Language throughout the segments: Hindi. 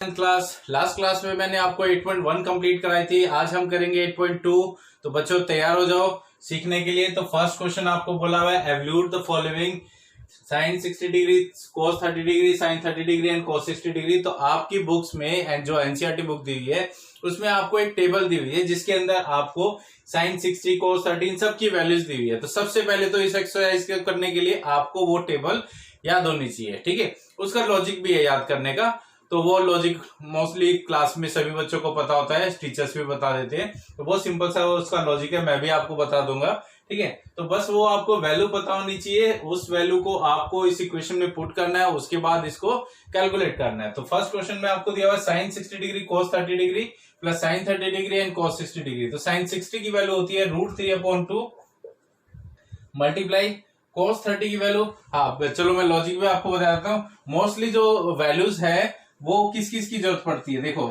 क्लास लास्ट क्लास में मैंने आपको 8.1 कंप्लीट कराई थी। आज हम करेंगे 8.2। तो बच्चों तैयार हो जाओ सीखने के लिए। तो फर्स्ट क्वेश्चन आपको बोला हुआ है evaluate the following sine 60 degree, cos 30 degree, sine 30 degree and cos 60 degree. तो आपकी बुक्स में जो एनसीईआरटी बुक दी हुई है उसमें आपको एक टेबल दी हुई है जिसके अंदर आपको साइन 60, कोस 30 सबकी वैल्यूज दी हुई है। तो सबसे पहले तो इस एक्सरसाइज करने के लिए आपको वो टेबल याद होनी चाहिए, ठीक है। उसका लॉजिक भी है याद करने का। तो वो लॉजिक मोस्टली क्लास में सभी बच्चों को पता होता है, टीचर्स भी बता देते हैं। तो बहुत सिंपल सा उसका लॉजिक है, मैं भी आपको बता दूंगा, ठीक है। तो बस वो आपको वैल्यू पता होनी चाहिए, उस वैल्यू को आपको इस इक्वेशन में पुट करना है, उसके बाद इसको कैलकुलेट करना है। तो फर्स्ट क्वेश्चन में आपको दिया हुआ है sine 60 degree cos 30 degree plus sine 30 degree and cos 60 degree. तो साइन 60 की वैल्यू होती है √3/2 मल्टीप्लाई कोस 30 की वैल्यू। हाँ चलो मैं लॉजिक भी आपको बता देता हूँ। मोस्टली जो वैल्यूज है वो किस किस की जरूरत पड़ती है। देखो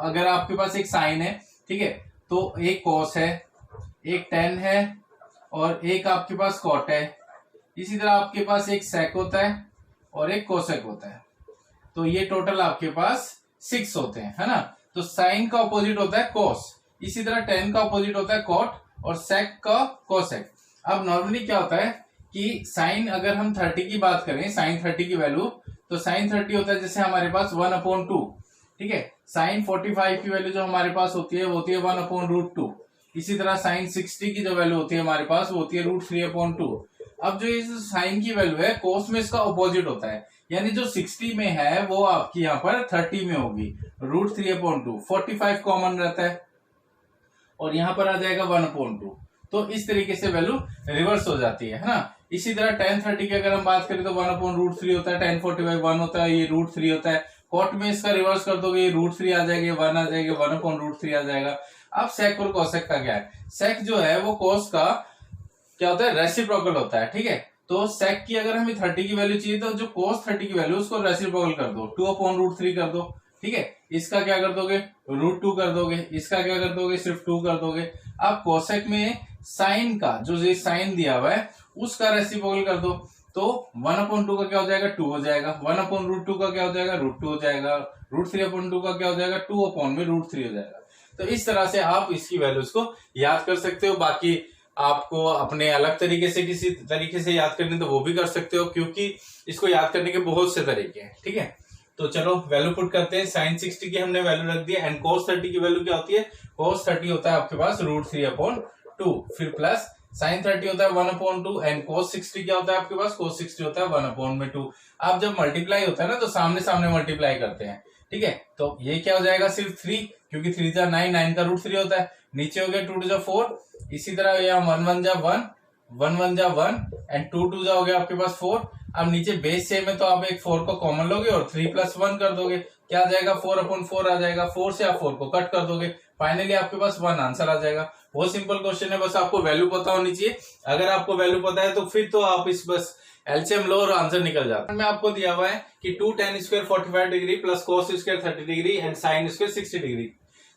अगर आपके पास एक साइन है, ठीक है, तो एक कोस है, एक टेन है और एक आपके पास कॉट है। इसी तरह आपके पास एक सेक होता है और एक कोसेक होता है। तो ये टोटल आपके पास 6 होते हैं, है ना। तो साइन का अपोजिट होता है कोस, इसी तरह टेन का अपोजिट होता है कॉट और सेक का कोसेक। अब नॉर्मली क्या होता है कि साइन अगर हम 30 की बात करें, साइन 30 की वैल्यू, तो साइन 30 होता है जैसे हमारे पास 1/2, ठीक है। साइन 45 की वैल्यू जो हमारे पास होती है वो होती है 1/√2। इसी तरह साइन 60 की जो वैल्यू होती है हमारे पास वो होती है √3/2। अब जो इस साइन की वैल्यू है कोस में इसका अपोजिट होता है, यानी जो 60 में है वो आपकी यहाँ पर 30 में होगी। √3/2 45 कॉमन रहता है और यहाँ पर आ जाएगा 1/2। तो इस तरीके से वैल्यू रिवर्स हो जाती है ना। इसी तरह tan 30 की अगर हम बात करें तो 1/√3 होता है, tan 45 1 होता है, ये √3 होता है। कॉट में इसका रिवर्स कर दोगे, ये √3 आ जाएगा, 1 आ जाएगा, 1/√3 आ जाएगा। अब सेक और कोसेक का क्या है? सेक जो है वो कोस का क्या होता है, रेसिप्रोकल होता है, ठीक है। तो सेक की अगर हमें 30 की वैल्यू चाहिए तो जो कोस 30 की वैल्यू उसको रेसिप्रोकल कर दो, 2/√3 कर दो, ठीक है। इसका क्या कर दोगे, √2 कर दोगे, इसका क्या कर दोगे, सिर्फ 2 कर दोगे। अब कोसेक में साइन का जो ये साइन दिया हुआ है उसका रेसिप्रोकल कर दो, तो 1/2 का क्या हो जाएगा, 2 हो जाएगा। 1/√2 का क्या हो जाएगा, √2 हो जाएगा। √3/2 का क्या हो जाएगा, 2/√3 हो जाएगा। तो इस तरह से आप इसकी वैल्यूज को याद कर सकते हो। बाकी आपको अपने अलग तरीके से किसी तरीके से याद करने तो वो भी कर सकते हो, क्योंकि इसको याद करने के बहुत से तरीके हैं, ठीक है। तो चलो वैल्यू पुट करते हैं। साइन 60 की हमने वैल्यू रख दी एंड कोस 30 की वैल्यू क्या होती है, कोस 30 होता है आपके पास √3/2, फिर प्लस साइन 30 होता है 1/2 एंड कोस 60 क्या होता है आपके पास, कोस 60 होता है 1/2। अब जब मल्टीप्लाई होता है ना तो सामने सामने मल्टीप्लाई करते हैं, ठीक है। तो ये क्या हो जाएगा, सिर्फ 3, क्योंकि 3 जा 9, 9 का √3 होता है। नीचे हो गया 2 जा 4, इसी तरह यहाँ 1 1 जा 1, 1 1 जा 1 एंड 2 2 जा हो गया आपके पास 4। अब नीचे बेस सेम है तो आप एक 4 को कॉमन लोगे और 3 + 1 कर दोगे, क्या आ जाएगा, 4/4 आ जाएगा। 4 से आप 4 को कट कर दोगे, फाइनली आपके पास 1 आंसर आ जाएगा। बहुत सिंपल क्वेश्चन है, बस आपको वैल्यू पता होनी चाहिए। अगर आपको वैल्यू पता है तो फिर तो आप इस बस एलसीएम लो और आंसर निकल जाता है। में आपको दिया हुआ है कि 2 tan square 45 degree plus cos square 30 degree and sine square 60 degree.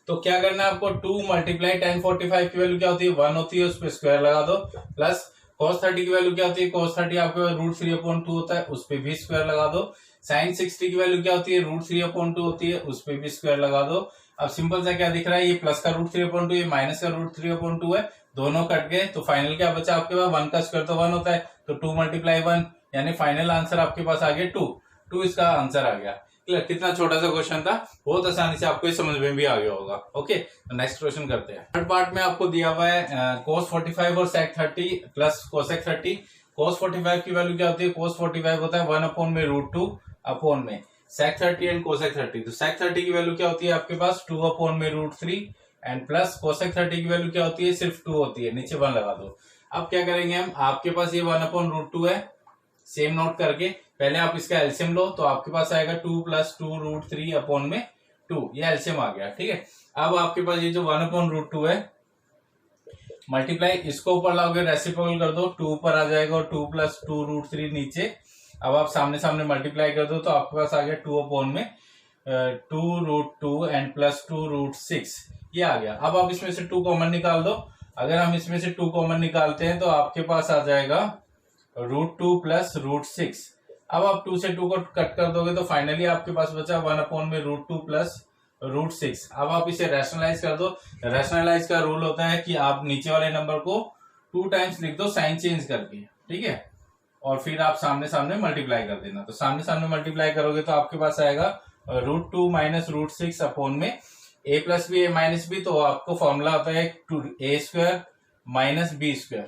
तो क्या करना है आपको, 2 × tan 45 की वैल्यू क्या होती है, 1 होती है, उस पर स्क्वायर लगा दो, प्लस cos 30 की वैल्यू क्या होती है, cos 30 आपके √3/2 होता है, उस पर भी स्क्वायर लगा दो। साइन 60 की वैल्यू क्या होती है, √3/2 होती है, उस पर भी स्क्वायर लगा दो। अब सिंपल सा क्या दिख रहा है, ये प्लस का √3/2, ये माइनस का √3/2 है, दोनों कट गए तो फाइनल क्या बचा आपके पास, 1 का स्क्वायर तो 1 होता है, तो 2 × 1 यानी फाइनल आंसर आपके पास आ गया 2 इसका आंसर आ गया। क्लियर, कितना छोटा सा क्वेश्चन था, बहुत आसानी से आपको समझ में भी आ गया होगा। ओके, तो नेक्स्ट क्वेश्चन करते हैं। थर्ड पार्ट में आपको दिया हुआ है cos 45 और sec 30 प्लस cosec 30। cos 45 की वैल्यू क्या होती है, cos 45 होता है 1/√2 अपॉन में sec 30 एंड cosec 30। तो sec 30 की वैल्यू क्या होती है आपके पास, 2/√3 एंड प्लस cosec 30 की वैल्यू क्या होती है, सिर्फ 2 होती है, नीचे 1 लगा दो। अब क्या करेंगे हम, आपके पास ये 1/√2 है, सेम नोट करके पहले आप इसका एलसीएम लो, तो आपके पास आएगा 2 + 2√3 अपॉन में 2, ये एलसीएम आ गया, ठीक है। अब आपके पास ये जो 1/√2 है मल्टीप्लाई, इसको ऊपर लाओगे, रेसिप्रोकल कर दो, 2 ऊपर आ जाएगा और 2 + 2√3 नीचे। अब आप सामने सामने मल्टीप्लाई कर दो तो आपके पास आ गया 2 अपॉन में 2√2 एंड प्लस 2√6, ये आ गया। अब आप इसमें से 2 कॉमन निकाल दो। अगर हम इसमें से 2 कॉमन निकालते हैं तो आपके पास आ जाएगा √2 + √6। अब आप 2 से 2 को कट कर दोगे तो फाइनली आपके पास बचा 1/√2 प्लस √6। अब आप इसे रैशनलाइज कर दो। रैशनलाइज का रूल होता है कि आप नीचे वाले नंबर को 2 टाइम्स लिख दो साइन चेंज करके, ठीक है, और फिर आप सामने सामने मल्टीप्लाई कर देना। तो सामने सामने मल्टीप्लाई करोगे तो आपके पास आएगा √2 माइनस √6 अपॉन में a plus b a minus b, तो आपको फॉर्मूला होता है a² माइनस b²।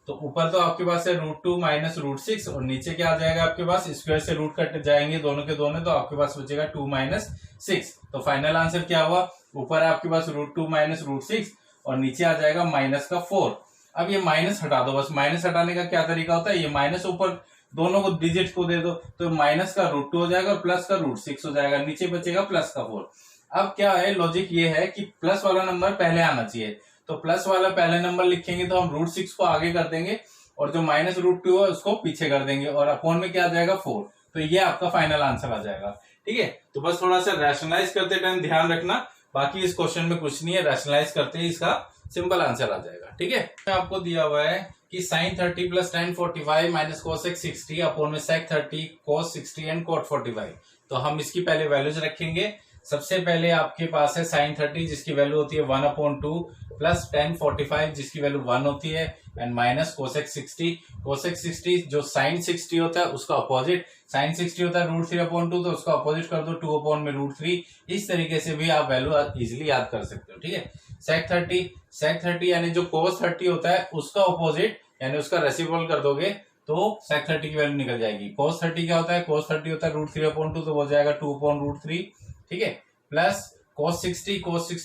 तो ऊपर तो आपके पास है √2 माइनस √6 और नीचे क्या आ जाएगा आपके पास, स्क्वायर से रूट कट जाएंगे दोनों के दोनों, तो आपके पास बचेगा 2 माइनस 6। तो फाइनल आंसर क्या हुआ, ऊपर है आपके पास √2 माइनस √6 और नीचे आ जाएगा माइनस का 4। अब ये माइनस हटा दो, बस माइनस हटाने का क्या तरीका होता है, ये माइनस ऊपर दोनों को डिजिट को दे दो, तो माइनस का √2 हो जाएगा और प्लस का √6 हो जाएगा, नीचे बचेगा प्लस का 4। अब क्या है, लॉजिक ये है कि प्लस वाला नंबर पहले आना चाहिए, तो प्लस वाला पहले नंबर लिखेंगे तो हम √6 को आगे कर देंगे और जो माइनस √2 है उसको पीछे कर देंगे और अपॉन में क्या आ जाएगा 4। तो ये आपका फाइनल आंसर आ जाएगा, ठीक है। तो बस थोड़ा सा रैशनलाइज करते टाइम ध्यान रखना, बाकी इस क्वेश्चन में कुछ नहीं है, रैशनलाइज करते ही इसका सिंपल आंसर आ जाएगा, ठीक है। आपको दिया हुआ है कि sin 30 plus tan 45 minus cosec 60 upon में sec 30 cos 60 एंड cot 45। तो हम इसकी पहले वैल्यूज रखेंगे। सबसे पहले आपके पास है sin 30 जिसकी वैल्यू होती है 1/2 प्लस tan 45 जिसकी वैल्यू 1 होती है एंड माइनस cosec 60। cosec 60 जो sin 60 होता है उसका अपोजिट, sin 60 होता है √3/2, तो उसका अपोजिट कर दो 2/√3। इस तरीके से भी आप वैल्यू इजिली याद कर सकते हो, ठीक है। sec 30 यानी जो cos 30 होता है उसका अपोजिट यानी उसका रेसिप्रोकल कर दोगे तो sec 30 की वैल्यू निकल जाएगी। cos 30 क्या होता है, cos 30 होता है √3/2, तो हो जाएगा 2/√3, ठीक है, प्लस cos 60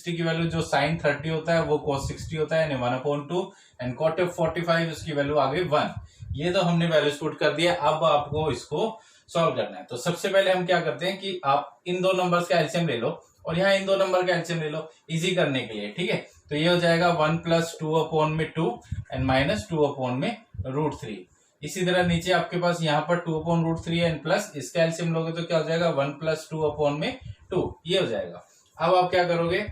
की वैल्यू जो sin 30 होता है वो cos 60 होता है यानी 1/2 एंड cot 45 उसकी वैल्यू आ गई 1। ये तो हमने वैल्यूज पुट कर दिया। अब आपको इसको सॉल्व करना है। तो सबसे पहले हम क्या करते हैं कि आप इन दो नंबर्स का एलसीएम ले लो और यहाँ इन दो नंबर का एलसीएम ले लो इजी करने के लिए, ठीक है। तो ये हो जाएगा 1 + 2/2 एंड माइनस 2/√3। इसी तरह नीचे आपके पास यहाँ पर 2/√3 एंड प्लस इसका एलसीएम लोगे तो क्या हो जाएगा 1 + 2/2, ये हो जाएगा। अब आप क्या करोगे,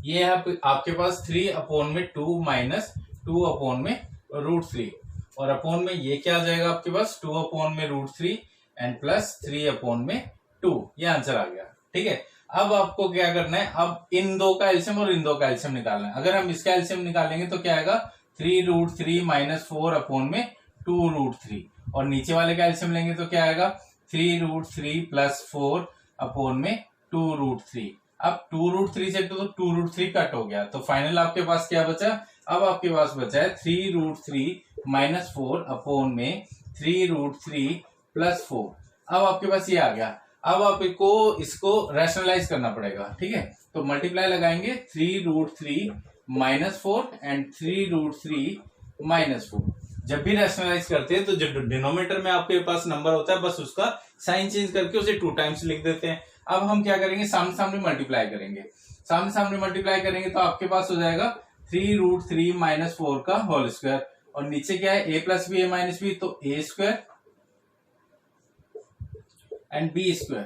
ये है आपके पास 3/2 माइनस 2/√3 और अपॉन में ये क्या आ जाएगा आपके पास 2/√3 एंड प्लस 3/2। ये आंसर आ गया, ठीक है। अब आपको क्या करना है, अब इन दो का एलसीएम और इन दो का एलसीएम निकालना है। अगर हम इसका एलसीएम निकालेंगे तो क्या आएगा 3√3 माइनस 4/2√3 और नीचे वाले का एलसीएम लेंगे तो क्या आएगा 3√3 प्लस 4/2√3। अब 2√3 से तो 2√3 कट हो गया, तो फाइनल आपके पास क्या बचा, अब आपके पास बचा है 3√3 माइनस 4/3√3 प्लस 4। अब आपके पास ये आ गया। अब आपको इसको रैशनलाइज करना पड़ेगा, ठीक है। तो मल्टीप्लाई लगाएंगे 3√3 माइनस 4 एंड 3√3 माइनस 4। जब भी रैशनलाइज करते हैं तो जो डिनोमिनेटर में आपके पास नंबर होता है बस उसका साइन चेंज करके उसे 2 टाइम्स लिख देते हैं। अब हम क्या करेंगे, सामने सामने मल्टीप्लाई करेंगे। सामने सामने मल्टीप्लाई करेंगे तो आपके पास हो जाएगा 3√3 माइनस 4 का होल स्क्वायर और नीचे क्या है a + b a - b, तो a² एंड b²।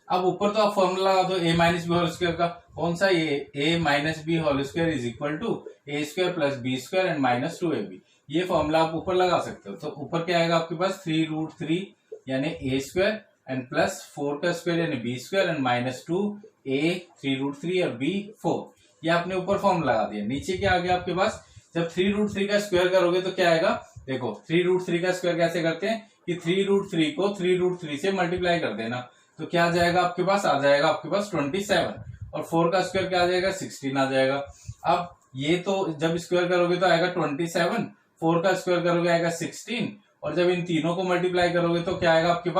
अब ऊपर तो आप फॉर्मूला लगा दो a - b होल स्क्वायर का, कौन सा ये a - b whole square is equal to a² + b² and minus 2ab। ये फॉर्मूला आप ऊपर लगा सकते हो। तो ऊपर क्या आएगा आपके पास 3√3 यानी a² एंड प्लस 4 का स्क्वायर यानी b² एंड माइनस 2a 3√3 और b 4। ये आपने ऊपर फॉर्मूला लगा दिया। नीचे क्या आ गया आपके पास, जब 3√3 का स्क्वायर करोगे तो क्या आएगा, देखो 3√3 का स्क्वायर कैसे करते हैं कि 3√3 को 3√3 से मल्टीप्लाई कर देना, तो क्या आ जाएगा आपके पास, आ जाएगा आपके पास 27 और 4 का स्क्वायर क्या आ जाएगा 16 आ जाएगा। अब ये तो जब स्क्वायर करोगे तो आएगा 27, 4 का स्क्वायर करोगे आएगा 16 और जब इन तीनों को मल्टीप्लाई करोगे तो क्या आएगा आपके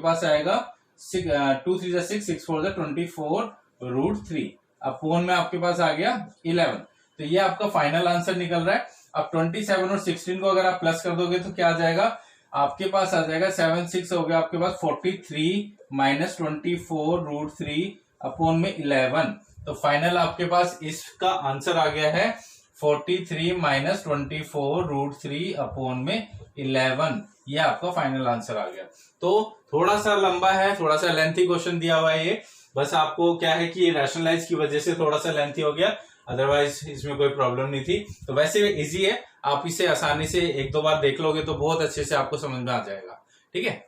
पास आएगा 2 3 6 6 4 24√3 अपॉन में आपके पास आ गया 11। तो ये आपका फाइनल आंसर निकल रहा है। अब 27 और 16 को अगर आप प्लस कर दोगे तो क्या आ जाएगा, आपके पास आ जाएगा 7 6 हो गया आपके पास 43 माइनस 24√3 अपॉन में 11। तो फाइनल आपके पास इसका आंसर आ गया है 43 माइनस 24√3 अपॉन में 11। ये आपका फाइनल आंसर आ गया। तो थोड़ा सा लंबा है, थोड़ा सा लेंथी क्वेश्चन दिया हुआ है ये, बस आपको क्या है कि रैशनलाइज की वजह से थोड़ा सा लेंथी हो गया। अदरवाइज इसमें कोई प्रॉब्लम नहीं थी। तो वैसे इजी है, आप इसे आसानी से एक दो बार देख लोगे तो बहुत अच्छे से आपको समझ में आ जाएगा। ठीक है,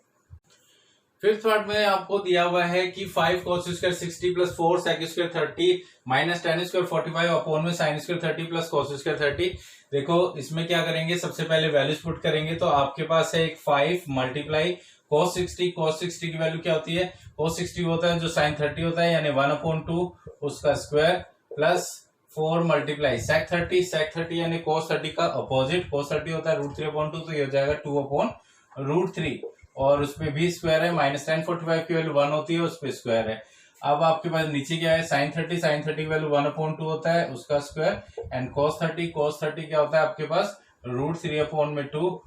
फिफ्थ पार्ट में आपको दिया हुआ है कि 5 cos square 60 plus 4 sec square 30 minus tan square 45 upon में sin square 30 plus cos square 30। देखो इसमें क्या करेंगे, सबसे पहले वैल्यूज पुट करेंगे। तो आपके पास है एक 5 मल्टीप्लाई cos 60 की वैल्यू क्या होती है, cos 60 होता है जो sin 30 होता है, यानी 1/2 उसका स्क्वायर प्लस 4 मल्टीप्लाई sec 30 यानी cos 30 का अपोजिट, cos 30 होता है √3/2, तो ये हो जाएगा 2/√3 और उसपे भी स्क्वायर है। माइनस tan 45 की वैल्यू 1 होती है, उस पे स्क्वायर है। अब आपके पास नीचे क्या है, sin 30 की वैल्यू 1/2 होता है, उसका स्क्वायर, एंड cos 30 क्या होता है आपके पास √3/2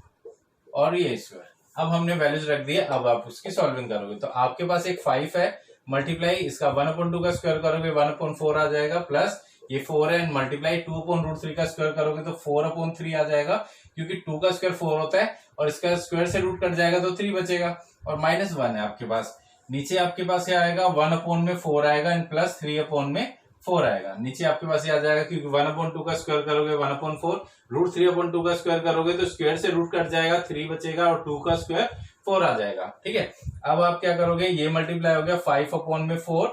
और ये स्क्वायर। अब हमने वैल्यूज रख दिए, अब आप उसकी सॉल्विंग करोगे तो आपके पास एक 5 है मल्टीप्लाई इसका 1/2 का स्क्वायर करोगे 1/4 आ जाएगा, प्लस ये 4 है एंड मल्टीप्लाई 2/√3 का स्क्वायर करोगे तो 4/3 आ जाएगा, क्योंकि 2 का स्क्वायर 4 होता है और इसका स्क्वायर से रूट कट जाएगा तो 3 बचेगा, और माइनस 1 है आपके पास। नीचे आपके पास क्या आएगा, 1/4 आएगा एंड प्लस 3/4 आएगा। नीचे आपके पास ये आ जाएगा क्योंकि 1/2 का स्क्वायर करोगे 1/4, √3/2 का स्क्वायर करोगे तो स्क्वायर से रूट कट जाएगा, 3 बचेगा और 2 का स्क्वायर 4 आ जाएगा। ठीक है, अब आप क्या करोगे, ये मल्टीप्लाई हो गया 5/4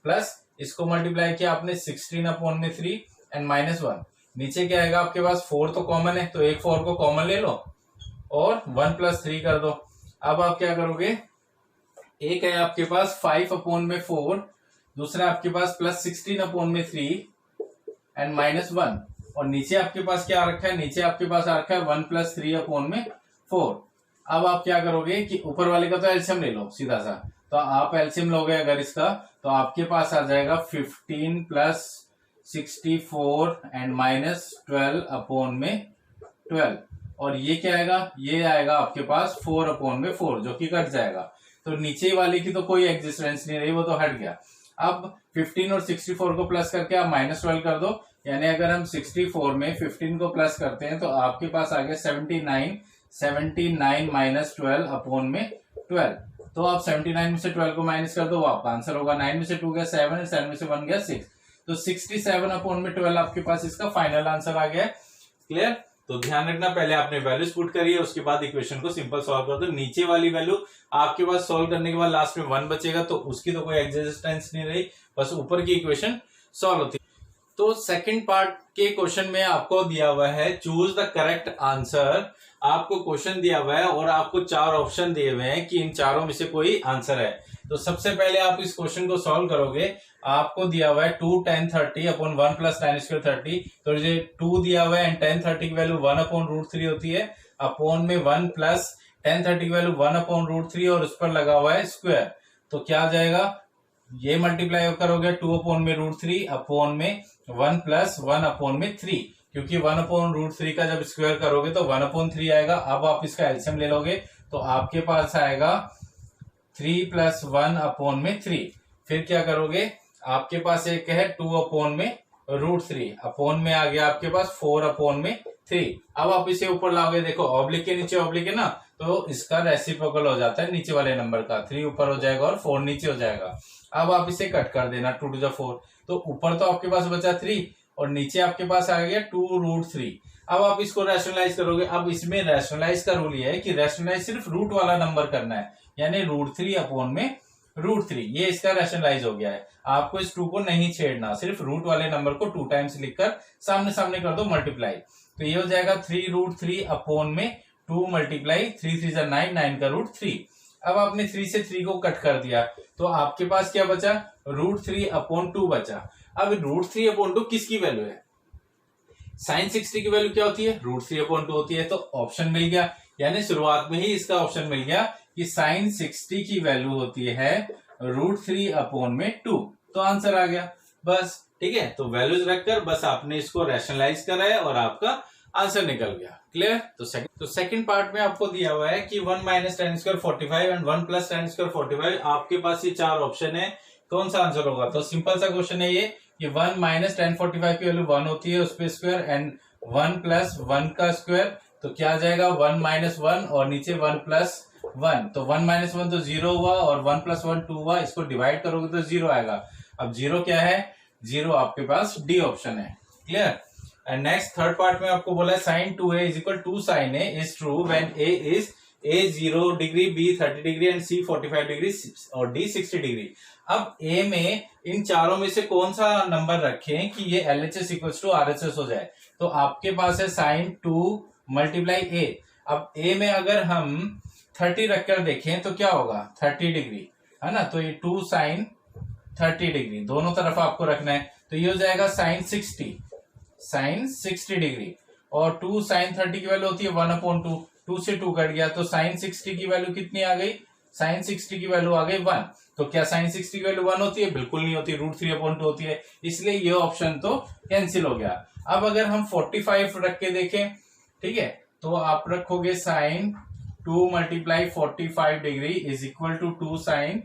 प्लस इसको मल्टीप्लाई किया आपने 16/3 एंड माइनस 1। नीचे क्या आएगा आपके पास, 4 तो कॉमन है तो एक 4 को कॉमन ले लो और 1 + 3 कर दो। अब आप क्या करोगे, एक है आपके पास 5/4, दूसरा आपके पास प्लस 16/3 एंड माइनस 1, और नीचे आपके पास क्या रखा है, नीचे आपके पास आ रखा है 1 + 3/4। अब आप क्या करोगे कि ऊपर वाले का तो एलसीएम ले लो सीधा सा, तो आप एलसीएम लोगे अगर इसका तो आपके पास आ जाएगा 15 + 64 एंड माइनस 12/12, और ये क्या आएगा, ये आएगा आपके पास 4/4 जो कि कट जाएगा। तो नीचे वाले की तो कोई एग्जिस्टेंस नहीं रही, वो तो हट गया। अब 15 और 64 को प्लस करके आप -12 कर दो, यानी अगर हम 64 में 15 को प्लस करते हैं तो आपके पास आ गया 79 माइनस 12/12। तो आप 79 में से 12 को माइनस कर दो, वो आपका आंसर होगा। 9 में से 2 गया 7, 7 में से 1 गया 6, तो 67/12 आपके पास इसका फाइनल आंसर आ गया। क्लियर? तो ध्यान रखना, पहले आपने वैल्यूज पुट करी है, उसके बाद इक्वेशन को सिंपल सॉल्व कर दो। नीचे वाली वैल्यू आपके पास सॉल्व करने के बाद लास्ट में 1 बचेगा, तो उसकी तो कोई एग्जिस्टेंस नहीं रही, बस ऊपर की इक्वेशन सॉल्व होती है। तो सेकंड पार्ट के क्वेश्चन में आपको दिया हुआ है चूज द करेक्ट आंसर। आपको क्वेश्चन दिया हुआ है और आपको 4 ऑप्शन दिए हुए हैं कि इन चारों में से कोई आंसर है। तो सबसे पहले आप इस क्वेश्चन को सॉल्व करोगे, आपको दिया हुआ है 2 tan 30 अपॉन 1 + tan स्क्वायर 30, तो ये 2 दिया हुआ है एंड tan 30 की वैल्यू 1/√3 होती है, अपॉन में 1 + tan 30 की वैल्यू 1/√3 और उस पर लगा हुआ है स्क्वायर, तो क्या आ जाएगा, ये मल्टीप्लाई करोगे 2/√3 अपॉन में 1 + 1/3, क्योंकि 1/√3 का जब स्क्वायर करोगे तो 1/3 आएगा। अब आप इसका एलसीएम ले लोगे तो आपके पास आएगा 3 + 1/3। फिर क्या करोगे, आपके पास एक है 2/√3, अपॉन में आ गया आपके पास 4/3। अब आप इसे ऊपर लाओगे, देखो ऑब्लिक के नीचे ऑब्लिक है ना, तो इसका रेसिप्रोकल हो जाता है नीचे वाले नंबर का, 3 ऊपर हो जाएगा और 4 नीचे हो जाएगा। अब आप इसे कट कर देना 2 to the 4, तो ऊपर तो आपके पास बचा 3 और नीचे आपके पास आ गया 2√3। अब आप इसको रैशनलाइज करोगे। अब इसमें रैशनलाइज का रूल ये है कि रैशनलाइज सिर्फ रूट वाला नंबर करना है, यानी √3/√3, ये इसका रैशनलाइज हो गया है। आपको इस 2 को नहीं छेड़ना, सिर्फ रूट वाले नंबर को 2 टाइम्स लिखकर सामने सामने कर दो मल्टीप्लाई, तो ये हो जाएगा 3√3/2 मल्टीप्लाई 3 3 9, 9 का √3। अब आपने 3 से 3 को कट कर दिया तो आपके पास क्या बचा, √3/2 बचा। अब √3/2 किसकी वैल्यू है, sin 60 की वैल्यू क्या होती है, √3/2 होती है, तो ऑप्शन मिल गया, यानी शुरुआत में ही इसका ऑप्शन मिल गया कि sin 60 की वैल्यू होती है √3/2, तो आंसर आ गया बस। ठीक है, तो वैल्यूज रखकर बस आपने इसको रैशनलाइज करा है और आपका आंसर निकल गया। क्लियर? तो सेकंड पार्ट में आपको दिया हुआ है कि 1 - tan square 45 and 1 + tan square 45। आपके पास ये 4 ऑप्शन है, कौन सा आंसर होगा, तो सिंपल सा क्वेश्चन है ये कि 1 - tan 45 की वैल्यू 1 होती है, उस पे स्क्वायर एंड 1 + 1 का स्क्वायर, तो क्या आ जाएगा 1 - 1 और नीचे 1 + 1, तो 1 - 1 तो 0 हुआ और 1 + 1 2 हुआ, इसको डिवाइड करोगे तो 0 आएगा। अब 0 क्या है, 0 आपके पास डी ऑप्शन है। Clear. And next third part में आपको बोला है sine 2a is equal to sine a is true when a is a 0 degree, b 30 degree and c 45 degree और d 60 डिग्री। अब a में इन चारों में से कौन सा नंबर रखें कि ये LHS इक्वल्स टू RHS हो जाए। तो आपके पास है साइन 2 मल्टीप्लाई a। अब a में अगर हम 30 रखकर देखें तो क्या होगा, 30 डिग्री है ना, तो ये 2 साइन 30 डिग्री दोनों तरफ आपको रखना है, तो ये हो जाएगा साइन 60 डिग्री। और 2 साइन 30 की वैल्यू होती है 1/2, 2 से 2 कट गया तो साइन 60 की वैल्यू कितनी आ गई, साइन 60 की वैल्यू आ गई 1। तो क्या साइन 60 की वैल्यू 1 होती है, बिल्कुल नहीं होती, √3/2 होती है, इसलिए ये ऑप्शन तो कैंसिल हो गया। अब अगर हम 45 रख के देखें, ठीक है, तो आप रखोगे sine 2 multiply 45 degree is equal to 2 sine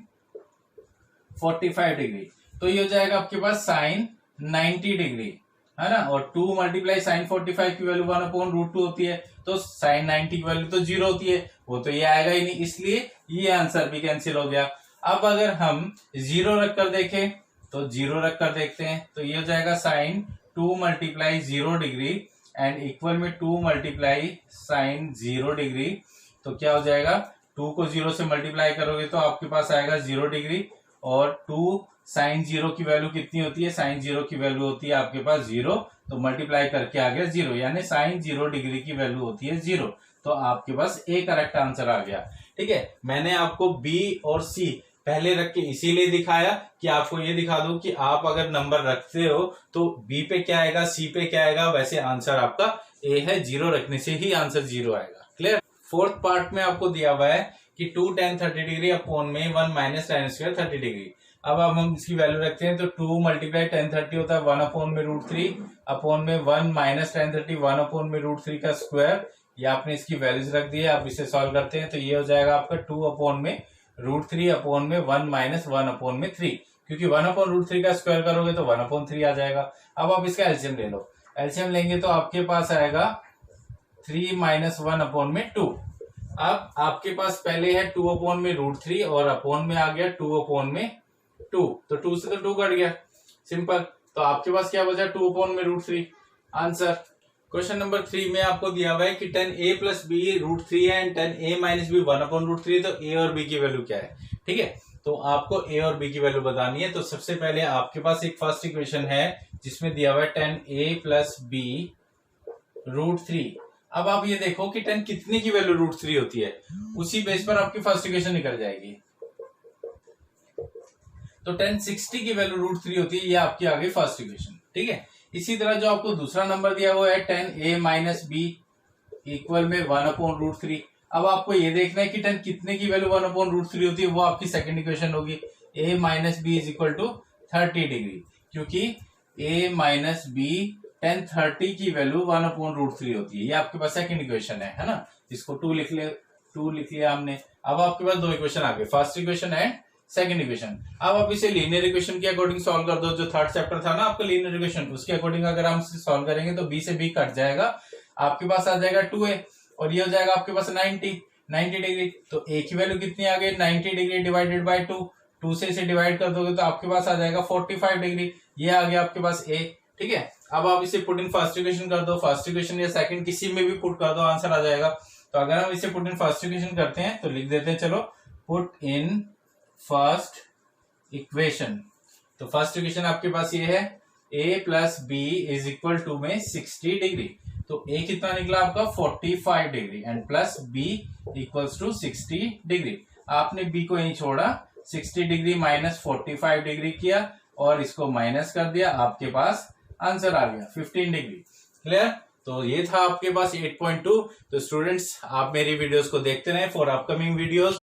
45 degree, तो ये हो जाएगा आपके पास साइन 90 डिग्री है ना। और 2 मल्टीप्लाई साइन 45 की वैल्यू 1/√2 होती है, तो साइन 90 की वैल्यू तो 0 होती है, वो तो ये आएगा ही नहीं, इसलिए ये आंसर भी कैंसिल हो गया। अब अगर हम 0 रखकर देखें तो 0 रखकर देखते हैं, तो ये हो जाएगा sine 2 multiply 0 degree and equal में 2 मल्टीप्लाई साइन 0 डिग्री, तो क्या हो जाएगा, 2 को 0 से मल्टीप्लाई करोगे तो आपके पास आएगा 0 डिग्री और 2 साइन 0 की वैल्यू कितनी होती है, साइन 0 की वैल्यू होती है आपके पास 0, तो मल्टीप्लाई करके आ गया 0, यानी साइन 0 डिग्री की वैल्यू होती है 0, तो आपके पास ए करेक्ट आंसर आ गया। ठीक है, मैंने आपको बी और सी पहले रख के इसीलिए दिखाया कि आपको ये दिखा दूं कि आप अगर नंबर रखते हो तो बी पे क्या आएगा, सी पे क्या आएगा, वैसे आंसर आपका ए है, 0 रखने से ही आंसर 0 आएगा। क्लियर। फोर्थ पार्ट में आपको दिया हुआ है कि 2 tan 30 डिग्री अपॉन में 1 माइनस tan स्क्वायर 30 डिग्री। अब हम इसकी वैल्यू रखते हैं तो 2 मल्टीप्लाई tan 30 होता है 1/√3 अपॉन में 1 माइनस tan 30 1/√3 का स्क्वायर, ये आपने इसकी वैल्यूज रख दी है। आप इसे सॉल्व करते हैं तो ये हो जाएगा आपका 2/√3 अपॉन में 1 माइनस 1/3, क्योंकि 1/√3 का स्क्वायर करोगे तो 1/3 आ जाएगा। अब आप इसका एलसीएम ले लो, एलसीएम लेंगे तो आपके पास आएगा 3 माइनस 1/2। अब आपके पास पहले है 2/√3 और अपॉन में आ गया 2/2, तो 2 से तो 2 कट गया, सिंपल। तो आपके पास क्या बचा, 2/√3 आंसर। क्वेश्चन नंबर 3 में आपको दिया हुआ है कि tan a प्लस बी √3 है and tan a minus b 1/√3, तो a और b की वैल्यू क्या है। ठीक है, तो आपको a और b की वैल्यू बतानी है। तो सबसे पहले आपके पास एक फर्स्ट इक्वेशन है जिसमें दिया हुआ है tan a प्लस बी √3। अब आप ये देखो कि tan कितने की वैल्यू √3 होती है, उसी बेस पर आपकी फर्स्ट इक्वेशन निकल जाएगी। तो tan 60 की वैल्यू √3 होती है, ये आपकी आ गई फर्स्ट इक्वेशन। ठीक है, इसी तरह जो आपको दूसरा नंबर दिया हुआ है tan a minus b equal में 1/√3। अब आपको ये देखना है कि tan कितने की वैल्यू 1/√3 होती है, वो आपकी सेकंड इक्वेशन होगी। a minus b is equal to 30 degree, क्योंकि a माइनस बी tan 30 की वैल्यू 1/√3 होती है, ये आपके पास सेकंड इक्वेशन है ना। इसको 2 लिख लिया हमने। अब आपके पास 2 इक्वेशन आ गए, first equation and second equation. अब आप इसे लीनियर इक्वेशन के अकॉर्डिंग सॉल्व कर दो, जो थर्ड चैप्टर था ना आपका लीनियर इक्वेशन, उसके अकॉर्डिंग अगर हम सॉल्व करेंगे तो b से b कट जाएगा, आपके पास आ जाएगा 2a और ये हो जाएगा आपके पास 90 डिग्री। तो a की वैल्यू कितनी आ गई, 90 डिग्री डिवाइडेड बाय 2 से इसे डिवाइड कर दोगे तो आपके पास आ जाएगा 45 डिग्री, ये आ गया आपके पास a। ठीक है, अब आप इसे पुट इन फर्स्ट इक्वेशन कर दो, फर्स्ट इक्वेशन या सेकंड किसी में भी पुट कर दो, आंसर आ जाएगा। तो अगर हम इसे पुट इन फर्स्ट इक्वेशन करते हैं तो लिख देते हैं, चलो पुट इन फर्स्ट इक्वेशन। तो फर्स्ट इक्वेशन आपके पास ये है a plus b is equal to में 60 डिग्री, तो a कितना निकला आपका 45 degree and plus b equals to 60 degree. आपने b को यहीं छोड़ा, 60 डिग्री माइनस 45 डिग्री किया और इसको माइनस कर दिया, आपके पास आंसर आ गया 15 डिग्री। क्लियर। तो ये था आपके पास 8.2। तो स्टूडेंट्स आप मेरी वीडियोस को देखते रहें फॉर अपकमिंग वीडियोस।